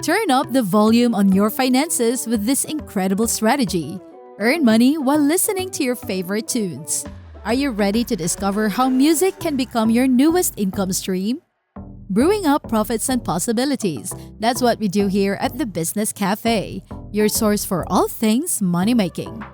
Turn up the volume on your finances with this incredible strategy. Earn money while listening to your favorite tunes. Are you ready to discover how music can become your newest income stream? Brewing up profits and possibilities. That's what we do here at the Business Cafe, your source for all things money making.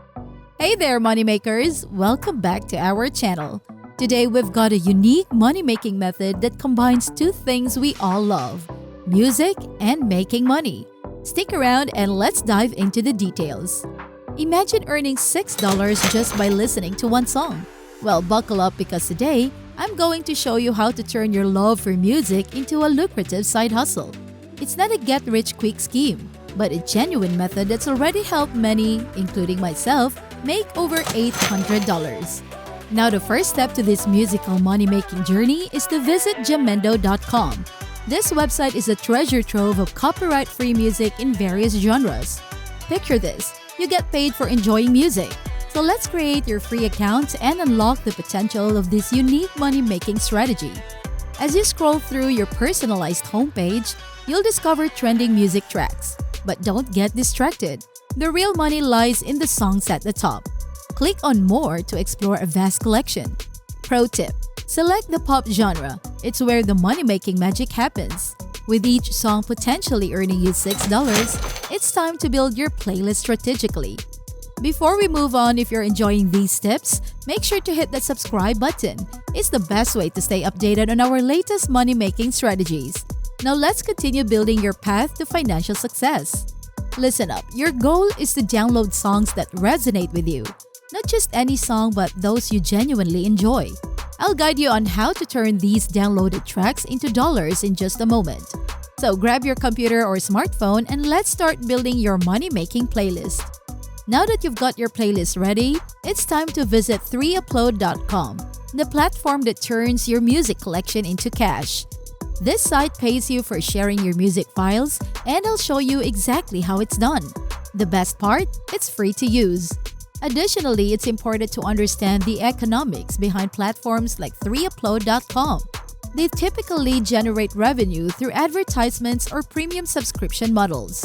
Hey there, moneymakers! Welcome back to our channel. Today we've got a unique money-making method that combines two things we all love: music and making money. Stick around and let's dive into the details. Imagine earning $6 just by listening to one song. Well, buckle up because today, I'm going to show you how to turn your love for music into a lucrative side hustle. It's not a get-rich-quick scheme, but a genuine method that's already helped many, including myself, make over $800. Now, the first step to this musical money-making journey is to visit jamendo.com. This website is a treasure trove of copyright-free music in various genres. Picture this, you get paid for enjoying music. So let's create your free account and unlock the potential of this unique money-making strategy. As you scroll through your personalized homepage, you'll discover trending music tracks. But don't get distracted. The real money lies in the songs at the top. Click on More to explore a vast collection. Pro tip: select the pop genre. It's where the money-making magic happens. With each song potentially earning you $6, it's time to build your playlist strategically. Before we move on, if you're enjoying these tips, make sure to hit that subscribe button. It's the best way to stay updated on our latest money-making strategies. Now let's continue building your path to financial success. Listen up, your goal is to download songs that resonate with you. Not just any song, but those you genuinely enjoy. I'll guide you on how to turn these downloaded tracks into dollars in just a moment. So grab your computer or smartphone and let's start building your money-making playlist. Now that you've got your playlist ready, it's time to visit 3upload.com, the platform that turns your music collection into cash. This site pays you for sharing your music files, and I'll show you exactly how it's done. The best part? It's free to use. Additionally, it's important to understand the economics behind platforms like 3upload.com. They typically generate revenue through advertisements or premium subscription models.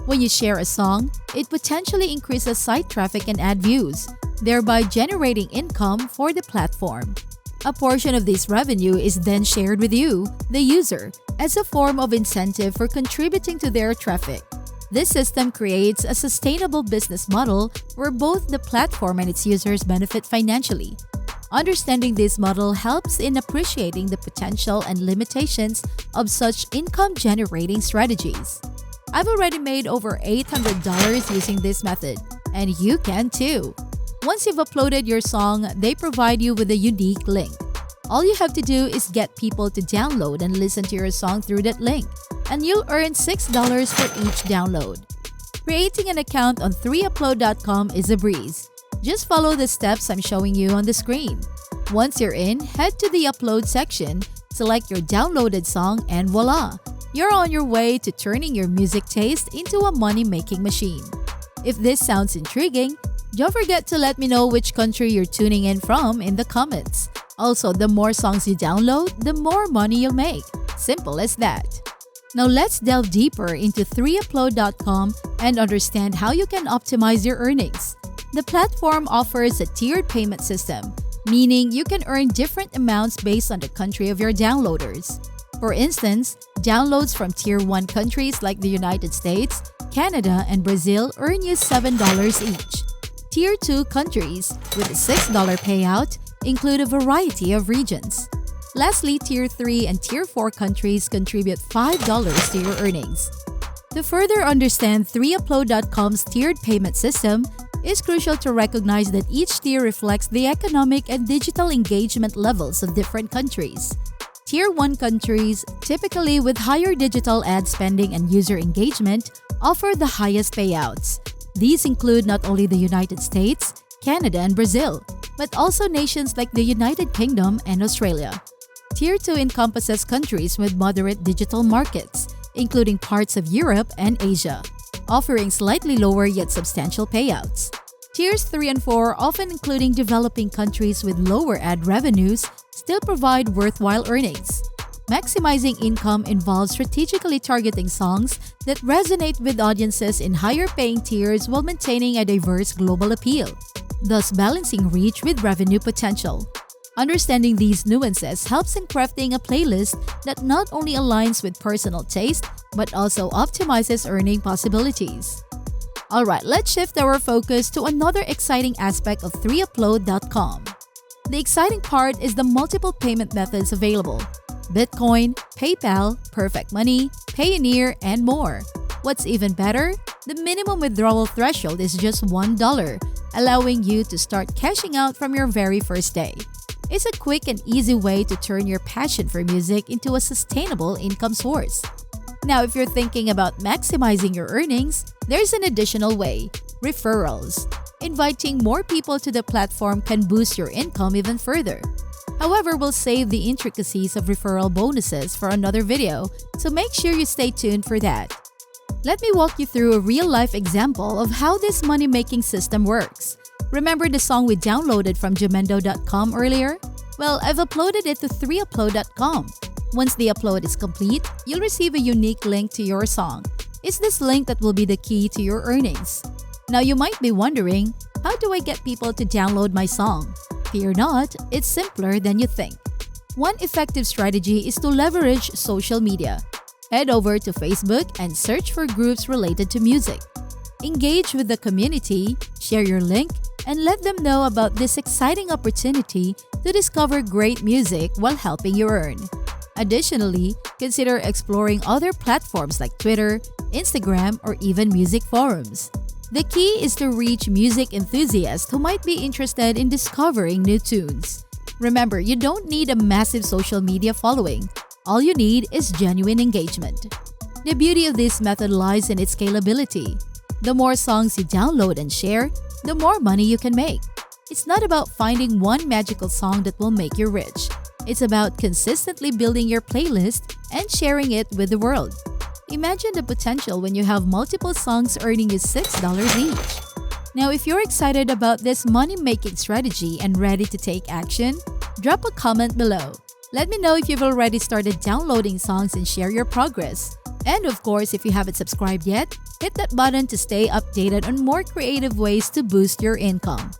When you share a song, it potentially increases site traffic and ad views, thereby generating income for the platform. A portion of this revenue is then shared with you, the user, as a form of incentive for contributing to their traffic. This system creates a sustainable business model where both the platform and its users benefit financially. Understanding this model helps in appreciating the potential and limitations of such income-generating strategies. I've already made over $800 using this method, and you can too. Once you've uploaded your song, they provide you with a unique link. All you have to do is get people to download and listen to your song through that link, and you'll earn $6 for each download. Creating an account on 3upload.com is a breeze. Just follow the steps I'm showing you on the screen. Once you're in, head to the upload section, select your downloaded song, and voila! You're on your way to turning your music taste into a money-making machine. If this sounds intriguing, don't forget to let me know which country you're tuning in from in the comments. Also, the more songs you download, the more money you'll make. Simple as that. Now let's delve deeper into 3upload.com and understand how you can optimize your earnings. The platform offers a tiered payment system, meaning you can earn different amounts based on the country of your downloaders. For instance, downloads from Tier 1 countries like the United States, Canada, and Brazil earn you $7 each. Tier 2 countries, with a $6 payout, include a variety of regions. Lastly, Tier 3 and Tier 4 countries contribute $5 to your earnings. To further understand 3upload.com's tiered payment system, it's crucial to recognize that each tier reflects the economic and digital engagement levels of different countries. Tier 1 countries, typically with higher digital ad spending and user engagement, offer the highest payouts. These include not only the United States, Canada, and Brazil, but also nations like the United Kingdom and Australia. Tier 2 encompasses countries with moderate digital markets, including parts of Europe and Asia, offering slightly lower yet substantial payouts. Tiers 3 and 4, often including developing countries with lower ad revenues, still provide worthwhile earnings. Maximizing income involves strategically targeting songs that resonate with audiences in higher paying tiers while maintaining a diverse global appeal, thus balancing reach with revenue potential. Understanding these nuances helps in crafting a playlist that not only aligns with personal taste but also optimizes earning possibilities. Alright, let's shift our focus to another exciting aspect of 3upload.com. The exciting part is the multiple payment methods available: Bitcoin, PayPal, Perfect Money, Payoneer, and more. What's even better? The minimum withdrawal threshold is just $1, allowing you to start cashing out from your very first day. It's a quick and easy way to turn your passion for music into a sustainable income source. Now, if you're thinking about maximizing your earnings, there's an additional way: referrals. Inviting more people to the platform can boost your income even further. However, we'll save the intricacies of referral bonuses for another video, so make sure you stay tuned for that. Let me walk you through a real-life example of how this money-making system works. Remember the song we downloaded from jamendo.com earlier? Well, I've uploaded it to 3upload.com. Once the upload is complete, you'll receive a unique link to your song. It's this link that will be the key to your earnings. Now you might be wondering, how do I get people to download my song? Fear not, it's simpler than you think. One effective strategy is to leverage social media. Head over to Facebook and search for groups related to music. Engage with the community, share your link, and let them know about this exciting opportunity to discover great music while helping you earn. Additionally, consider exploring other platforms like Twitter, Instagram, or even music forums. The key is to reach music enthusiasts who might be interested in discovering new tunes. Remember, you don't need a massive social media following. All you need is genuine engagement. The beauty of this method lies in its scalability. The more songs you download and share, the more money you can make. It's not about finding one magical song that will make you rich. It's about consistently building your playlist and sharing it with the world. Imagine the potential when you have multiple songs earning you $6 each. Now, if you're excited about this money-making strategy and ready to take action, drop a comment below. Let me know if you've already started downloading songs and share your progress. And of course, if you haven't subscribed yet, hit that button to stay updated on more creative ways to boost your income.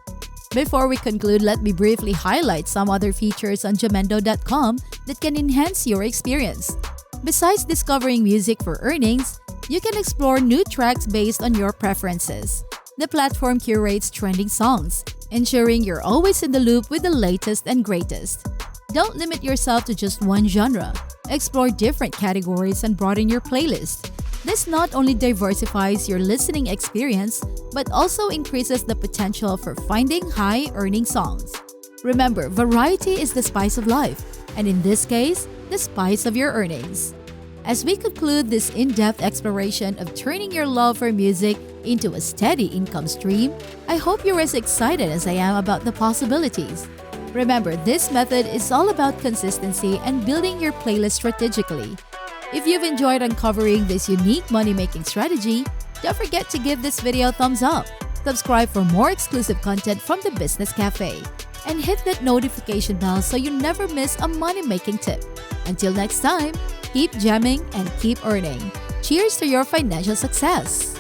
Before we conclude, let me briefly highlight some other features on jamendo.com that can enhance your experience. Besides discovering music for earnings, you can explore new tracks based on your preferences. The platform curates trending songs, ensuring you're always in the loop with the latest and greatest. Don't limit yourself to just one genre. Explore different categories and broaden your playlist. This not only diversifies your listening experience, but also increases the potential for finding high-earning songs. Remember, variety is the spice of life, and in this case, the spice of your earnings. As we conclude this in-depth exploration of turning your love for music into a steady income stream, I hope you're as excited as I am about the possibilities. Remember, this method is all about consistency and building your playlist strategically. If you've enjoyed uncovering this unique money-making strategy, don't forget to give this video a thumbs up, subscribe for more exclusive content from the Business Cafe, and hit that notification bell so you never miss a money-making tip. Until next time, keep jamming and keep earning. Cheers to your financial success!